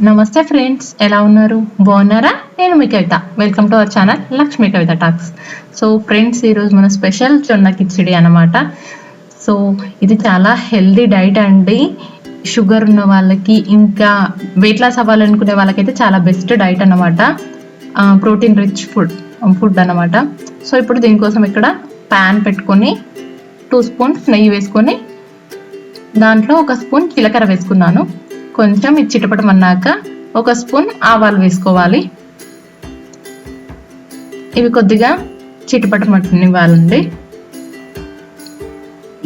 నమస్తే ఫ్రెండ్స్, ఎలా ఉన్నారు? బాగున్నారా? నేను మీ Kavitha. Welcome to our channel Lakshmi Kavitha talks. So friends, ఈరోజు మన స్పెషల్ జొన్న కిచిడి అనమాట. సో ఇది చాలా హెల్దీ డైట్ అండి. షుగర్ ఉన్న వాళ్ళకి, ఇంకా వెయిట్ లాస్ అవ్వాలనుకునే వాళ్ళకైతే చాలా బెస్ట్ డైట్ అనమాట. ప్రోటీన్ రిచ్ ఫుడ్ అనమాట. సో ఇప్పుడు దీనికోసం ఇక్కడ ప్యాన్ పెట్టుకొని 2 స్పూన్స్ నెయ్యి వేసుకొని దాంట్లో 1 స్పూన్ జీలకర్ర వేసుకున్నాను. కొంచెం ఇది చిటపటమన్నాక 1 స్పూన్ ఆవాలు వేసుకోవాలి. ఇవి కొద్దిగా చిటపటమనివ్వాలండి.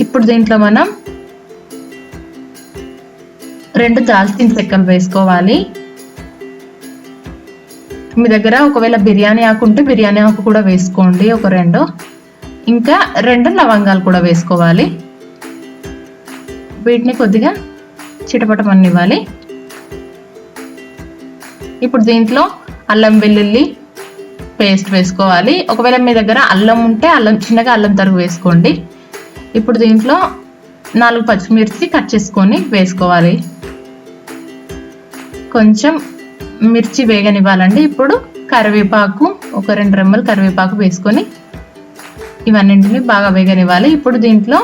ఇప్పుడు దీంట్లో మనం 2 దాల్చిన చెక్కలు వేసుకోవాలి. మీ దగ్గర ఒకవేళ బిర్యానీ ఆకు ఉంటే బిర్యానీ ఆకు కూడా వేసుకోండి, ఒక 2. ఇంకా 2 లవంగాలు కూడా వేసుకోవాలి. వీటిని కొద్దిగా చిటపటమనివ్వాలి. ఇప్పుడు దీంట్లో అల్లం వెల్లుల్లి పేస్ట్ వేసుకోవాలి. ఒకవేళ మీ దగ్గర అల్లం ఉంటే చిన్నగా అల్లం తరుగు వేసుకోండి. ఇప్పుడు దీంట్లో 4 పచ్చిమిర్చి కట్ చేసుకొని వేసుకోవాలి. కొంచెం మిర్చి వేగనివ్వాలండి. ఇప్పుడు కరివేపాకు, ఒక 2 రెమ్మలు కరివేపాకు వేసుకొని ఇవన్నింటిని బాగా వేగనివ్వాలి. ఇప్పుడు దీంట్లో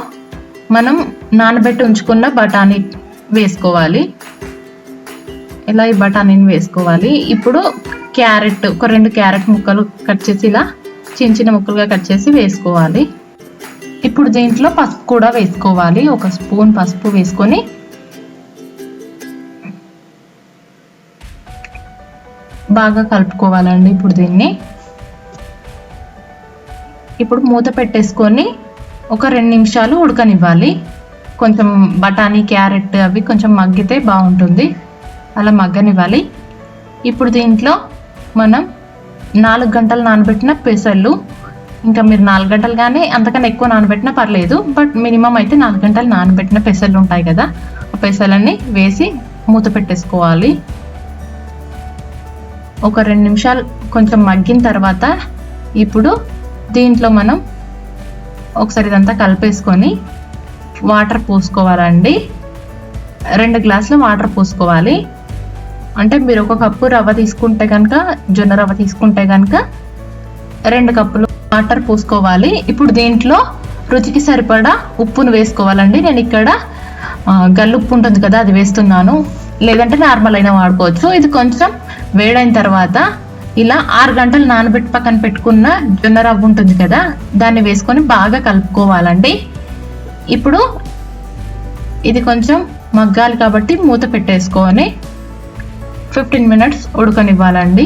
మనం నానబెట్టి ఉంచుకున్న బఠానీ వేసుకోవాలి. ఇలా ఈ బఠానీని వేసుకోవాలి. ఇప్పుడు క్యారెట్, ఒక 2 క్యారెట్ ముక్కలు కట్ చేసి ఇలా చిన్న ముక్కలుగా కట్ చేసి వేసుకోవాలి. ఇప్పుడు దీంట్లో పసుపు కూడా వేసుకోవాలి. 1 స్పూన్ పసుపు వేసుకొని బాగా కలుపుకోవాలండి. ఇప్పుడు మూత పెట్టేసుకొని ఒక 2 నిమిషాలు ఉడకనివ్వాలి. కొంచెం బఠానీ, క్యారెట్ అవి కొంచెం మగ్గితే బాగుంటుంది, అలా మగ్గనివ్వాలి. ఇప్పుడు దీంట్లో మనం 4 గంటలు నానబెట్టిన పెసళ్ళు, ఇంకా మీరు 4 గంటలు కానీ అంతకన్నా ఎక్కువ నానబెట్టినా పర్లేదు, బట్ మినిమం అయితే 4 గంటలు నానబెట్టిన పెసళ్ళు ఉంటాయి కదా, ఆ పెసళ్ళని వేసి మూత పెట్టేసుకోవాలి. ఒక 2 నిమిషాలు కొంచెం మగ్గిన తర్వాత ఇప్పుడు దీంట్లో మనం ఒకసారి ఇదంతా కలిపేసుకొని వాటర్ పోసుకోవాలండి. 2 గ్లాసులు వాటర్ పోసుకోవాలి. అంటే మీరు 1 కప్పు రవ్వ తీసుకుంటే కనుక, జొన్న రవ్వ తీసుకుంటే కనుక 2 కప్పులు వాటర్ పోసుకోవాలి. ఇప్పుడు దీంట్లో రుచికి సరిపడా ఉప్పును వేసుకోవాలండి. నేను ఇక్కడ గల్లుప్పు ఉంటుంది కదా, అది వేస్తున్నాను, లేదంటే నార్మల్ అయినా వాడుకోవచ్చు. ఇది కొంచెం వేడైన తర్వాత ఇలా 6 గంటలు నానబెట్టి పక్కన పెట్టుకున్న జొన్న రవ్వ ఉంటుంది కదా, దాన్ని వేసుకొని బాగా కలుపుకోవాలండి. ఇప్పుడు ఇది కొంచెం మగ్గాలి కాబట్టి మూత పెట్టేసుకొని 15 మినిట్స్ ఉడకనివ్వాలండి.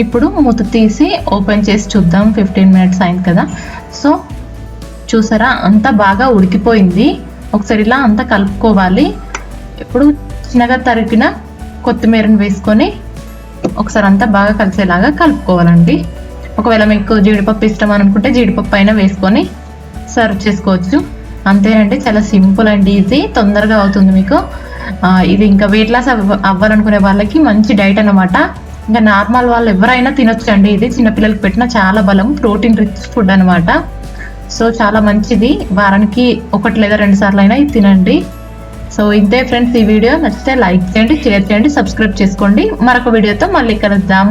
ఇప్పుడు మూత తీసి ఓపెన్ చేసి చూద్దాం. 15 మినిట్స్ అయింది కదా. సో చూసారా, అంతా బాగా ఉడికిపోయింది. ఒకసారి ఇలా అంతా కలుపుకోవాలి. ఇప్పుడు చిన్నగా తరిగిన కొత్తిమీరని వేసుకొని ఒకసారి అంతా బాగా కలిసేలాగా కలుపుకోవాలండి. ఒకవేళ మీకు జీడిపప్పు ఇష్టం అనుకుంటే జీడిపప్పు అయినా వేసుకొని సర్వ్ చేసుకోవచ్చు. అంతేనండి, చాలా సింపుల్ అండ్ ఈజీ, తొందరగా అవుతుంది మీకు. ఇది ఇంకా వెయిట్ లాస్ అవ్వాలనుకునే వాళ్ళకి మంచి డైట్ అనమాట. ఇంకా నార్మల్ వాళ్ళు ఎవరైనా తినొచ్చండి. ఇది చిన్నపిల్లలకి పెట్టిన చాలా బలం, ప్రోటీన్ రిచ్ ఫుడ్ అనమాట. సో చాలా మంచిది. వారానికి 1 లేదా 2 సార్లు అయినా ఇది తినండి. సో ఇంతే ఫ్రెండ్స్, ఈ వీడియో నచ్చితే లైక్ చేయండి, షేర్ చేయండి, సబ్స్క్రైబ్ చేసుకోండి. మరొక వీడియోతో మళ్ళీ కలుద్దాం.